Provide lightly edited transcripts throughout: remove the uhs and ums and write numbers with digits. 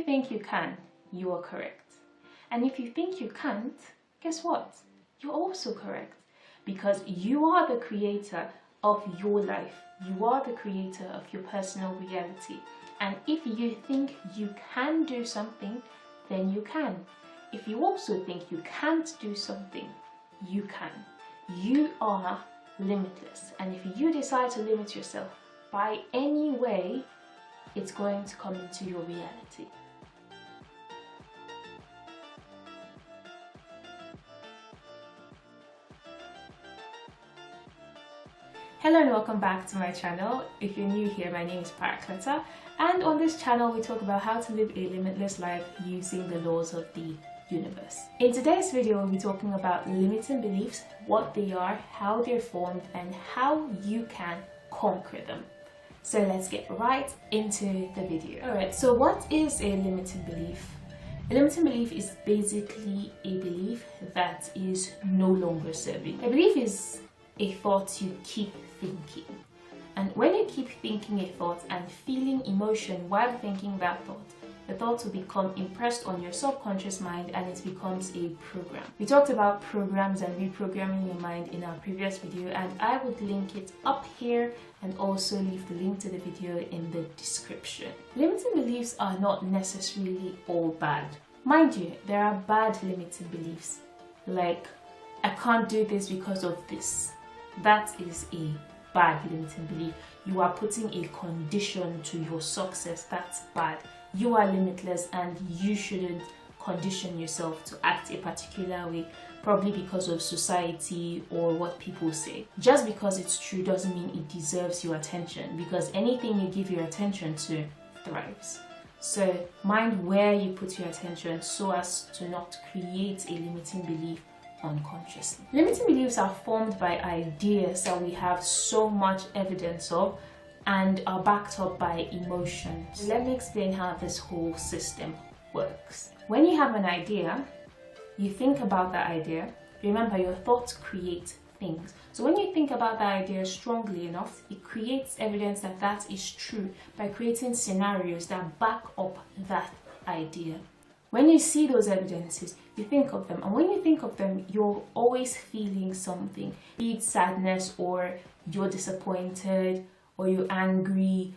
think you can, you are correct. And if you think you can't, guess what? You're also correct. Because you are the creator of your life. You are the creator of your personal reality. And if you think you can do something, then you can. If you also think you can't do something, you can. You are limitless. And if you decide to limit yourself by any way, it's going to come into your reality. Hello and welcome back to my channel. If you're new here, my name is Paracleta, and on this channel we talk about how to live a limitless life using the laws of the universe. In today's video we'll be talking about limiting beliefs, what they are, how they're formed, and how you can conquer them. So let's get right into the video. Alright, so what is a limiting belief? A limiting belief is basically a belief that is no longer serving. A belief is a thought you keep thinking. And when you keep thinking a thought and feeling emotion while thinking that thought, the thought will become impressed on your subconscious mind and it becomes a program. We talked about programs and reprogramming your mind in our previous video, and I would link it up here and also leave the link to the video in the description. Limiting beliefs are not necessarily all bad. Mind you, there are bad limiting beliefs, like I can't do this because of this. That is a bad limiting belief. You are putting a condition to your success. That's bad. You are limitless and you shouldn't condition yourself to act a particular way, probably because of society or what people say. Just because it's true doesn't mean it deserves your attention, because anything you give your attention to thrives. So mind where you put your attention so as to not create a limiting belief unconsciously. Limiting beliefs are formed by ideas that we have so much evidence of and are backed up by emotions. Let me explain how this whole system works. When you have an idea, you think about that idea. Remember, your thoughts create things. So when you think about that idea strongly enough, it creates evidence that that is true by creating scenarios that back up that idea. When you see those evidences, you think of them, and when you think of them, you're always feeling something, be it sadness, or you're disappointed, or you're angry,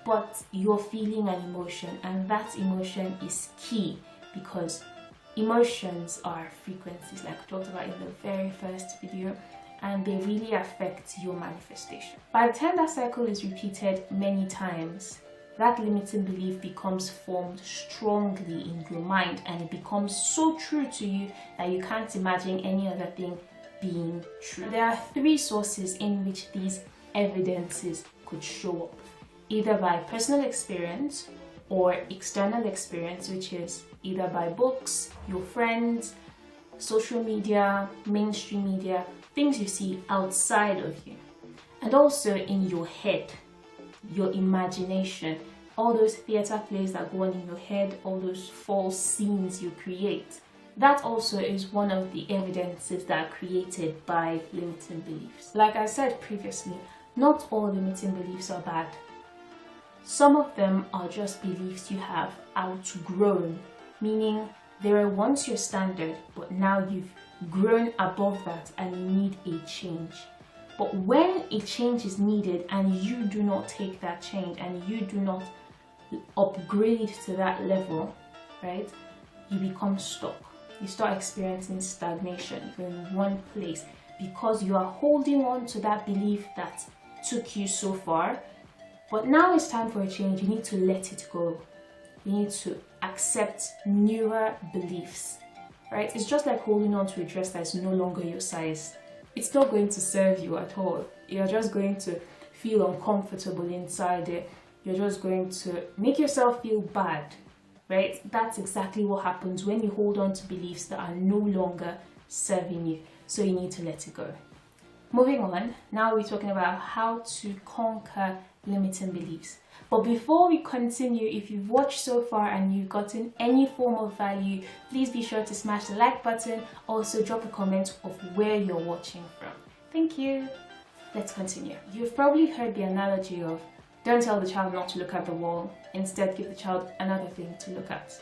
but you're feeling an emotion, and that emotion is key because emotions are frequencies, like we talked about in the very first video, and they really affect your manifestation. By the time that cycle is repeated many times, that limiting belief becomes formed strongly in your mind, and it becomes so true to you that you can't imagine any other thing being true. There are three sources in which these evidences could show up, either by personal experience or external experience, which is either by books, your friends, social media, mainstream media, things you see outside of you, and also in your head, your imagination, all those theater plays that go on in your head, all those false scenes you create. That also is one of the evidences that are created by limiting beliefs. Like I said previously, not all limiting beliefs are bad. Some of them are just beliefs you have outgrown, meaning they were once your standard, but now you've grown above that and you need a change. But when a change is needed and you do not take that change and you do not upgrade to that level, right, you become stuck. You start experiencing stagnation. You're in one place because you are holding on to that belief that took you so far. But now it's time for a change. You need to let it go. You need to accept newer beliefs, right? It's just like holding on to a dress that is no longer your size. It's not going to serve you at all. You're just going to feel uncomfortable inside it. You're just going to make yourself feel bad, right? That's exactly what happens when you hold on to beliefs that are no longer serving you. So you need to let it go. Moving on, now we're talking about how to conquer limiting beliefs. But before we continue, if you've watched so far and you've gotten any form of value, please be sure to smash the like button. Also drop a comment of where you're watching from. Thank you. Let's continue. You've probably heard the analogy of don't tell the child not to look at the wall Instead, give the child another thing to look at.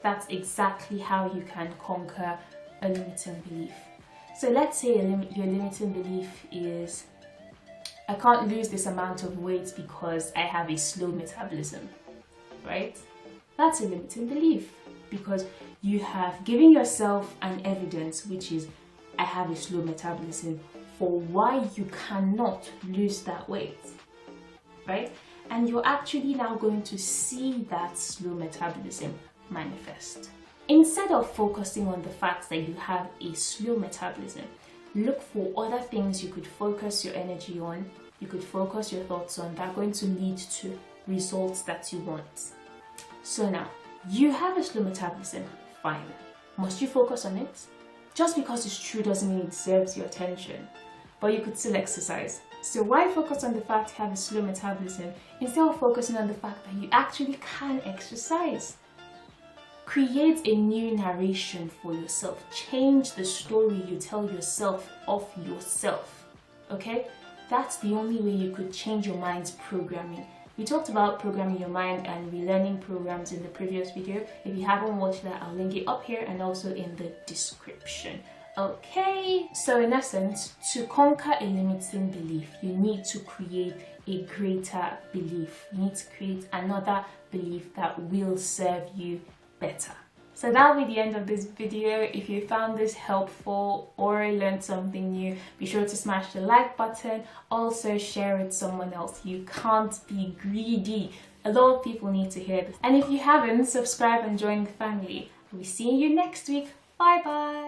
That's exactly how you can conquer a limiting belief. So let's say your limiting belief is, I can't lose this amount of weight because I have a slow metabolism, right? That's a limiting belief because you have given yourself an evidence, which is, I have a slow metabolism, for why you cannot lose that weight, right? And you're actually now going to see that slow metabolism manifest. Instead of focusing on the fact that you have a slow metabolism, look for other things you could focus your energy on, you could focus your thoughts on, that are going to lead to results that you want. So now, you have a slow metabolism, fine. Must you focus on it? Just because it's true doesn't mean it deserves your attention, but you could still exercise. So why focus on the fact you have a slow metabolism instead of focusing on the fact that you actually can exercise? Create a new narration for yourself. Change the story you tell yourself of yourself, okay? That's the only way you could change your mind's programming. We talked about programming your mind and relearning programs in the previous video. If you haven't watched that, I'll link it up here and also in the description. Okay, so in essence, to conquer a limiting belief, you need to create a greater belief. You need to create another belief that will serve you better. So that'll be the end of this video. If you found this helpful or learned something new, be sure to smash the like button. Also share it with someone else. You can't be greedy. A lot of people need to hear this. And if you haven't, subscribe and join the family. We'll see you next week. Bye bye.